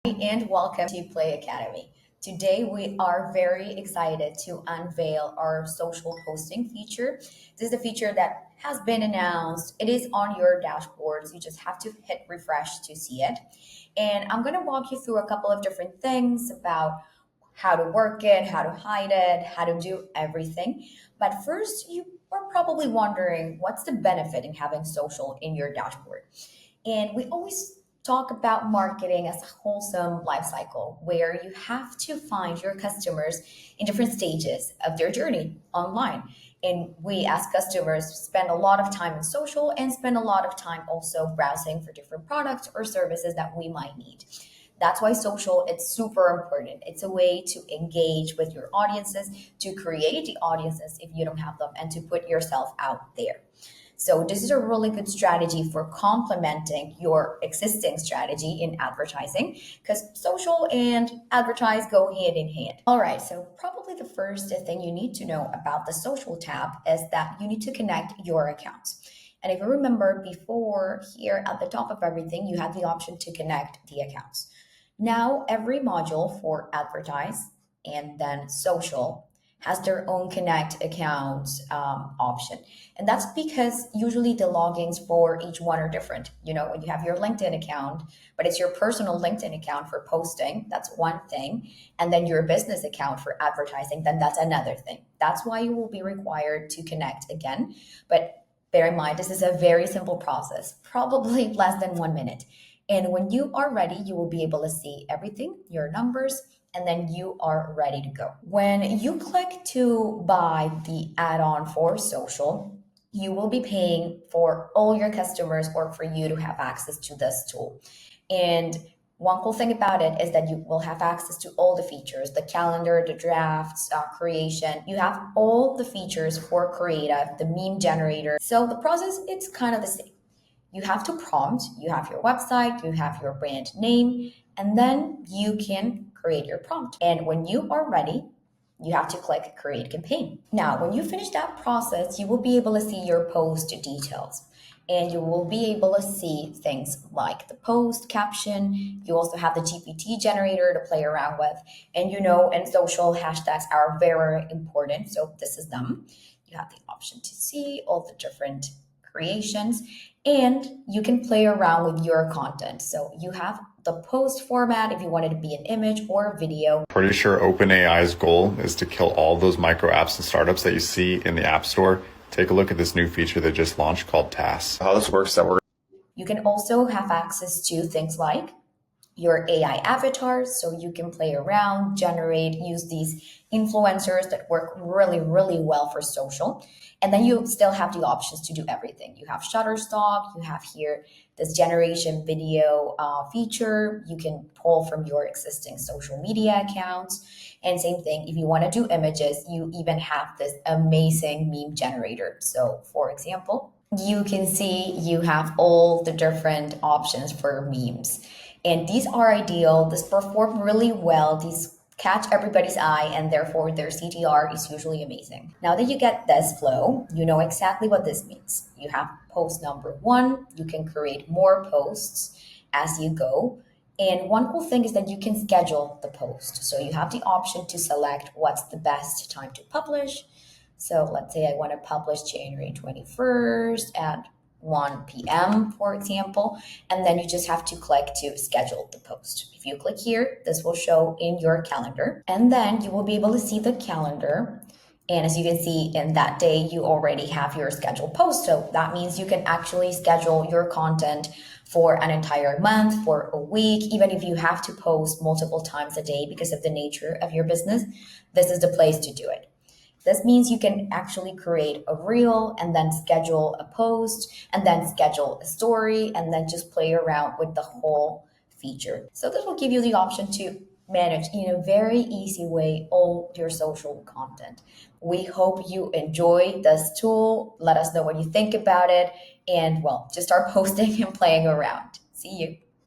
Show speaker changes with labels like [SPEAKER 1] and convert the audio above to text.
[SPEAKER 1] And welcome to Play Academy. Today we are very excited to unveil our social posting feature. This is a feature that has been announced. It is on your dashboards. You just have to hit refresh to see it. And I'm going to walk you through a couple of different things about how to work it, how to hide it, how to do everything. But first, you are probably wondering what's the benefit in having social in your dashboard? And we always talk about marketing as a wholesome life cycle where you have to find your customers in different stages of their journey online. And we, as customers, spend a lot of time in social and spend a lot of time also browsing for different products or services that we might need. That's why social it's super important. It's a way to engage with your audiences, to create the audiences if you don't have them, and to put yourself out there. So this is a really good strategy for complementing your existing strategy in advertising because social and advertise go hand in hand. All right, so probably the first thing you need to know about the social tab is that you need to connect your accounts. And if you remember before here at the top of everything, you had the option to connect the accounts. Now every module for advertise and then social has their own connect accounts option. And that's because usually the logins for each one are different. You know, when you have your LinkedIn account, but it's your personal LinkedIn account for posting, that's one thing. And then your business account for advertising, then that's another thing. That's why you will be required to connect again. But bear in mind, this is a very simple process, probably less than 1 minute. And when you are ready, you will be able to see everything, your numbers, and then you are ready to go. When you click to buy the add-on for social, you will be paying for all your customers or for you to have access to this tool. And one cool thing about it is that you will have access to all the features, the calendar, the drafts, creation. You have all the features for creative, the meme generator. So the process, it's kind of the same. You have to prompt, you have your website, you have your brand name, and then you can create your prompt. And when you are ready, you have to click create campaign. Now, when you finish that process, you will be able to see your post details. And you will be able to see things like the post caption. You also have the GPT generator to play around with. And you know, and social hashtags are very important. So this is them. You have the option to see all the different creations and you can play around with your content. So you have the post format if you want it to be an image or a video.
[SPEAKER 2] Pretty sure OpenAI's goal is to kill all those micro apps and startups that you see in the App Store. Take a look at this new feature they just launched called TAS. How this works
[SPEAKER 1] You can also have access to things like your AI avatars, so you can play around, generate, use these influencers that work really, really well for social. And then you still have the options to do everything. You have Shutterstock, you have here this generation video feature. You can pull from your existing social media accounts. And same thing, if you want to do images, you even have this amazing meme generator. So for example, you can see you have all the different options for memes. And these are ideal. These perform really well. These catch everybody's eye and therefore their CTR is usually amazing. Now that you get this flow, you know exactly what this means. You have post number 1. You can create more posts as you go. And one cool thing is that you can schedule the post. So you have the option to select what's the best time to publish. So let's say I want to publish January 21st at 1 p.m., for example, and then you just have to click to schedule the post. If you click here, this will show in your calendar, and then you will be able to see the calendar. And as you can see, in that day, you already have your scheduled post. So that means you can actually schedule your content for an entire month, for a week, even if you have to post multiple times a day because of the nature of your business, this is the place to do it. This means you can actually create a reel and then schedule a post and then schedule a story and then just play around with the whole feature. So this will give you the option to manage in a very easy way all your social content. We hope you enjoy this tool. Let us know what you think about it and well, just start posting and playing around. See you.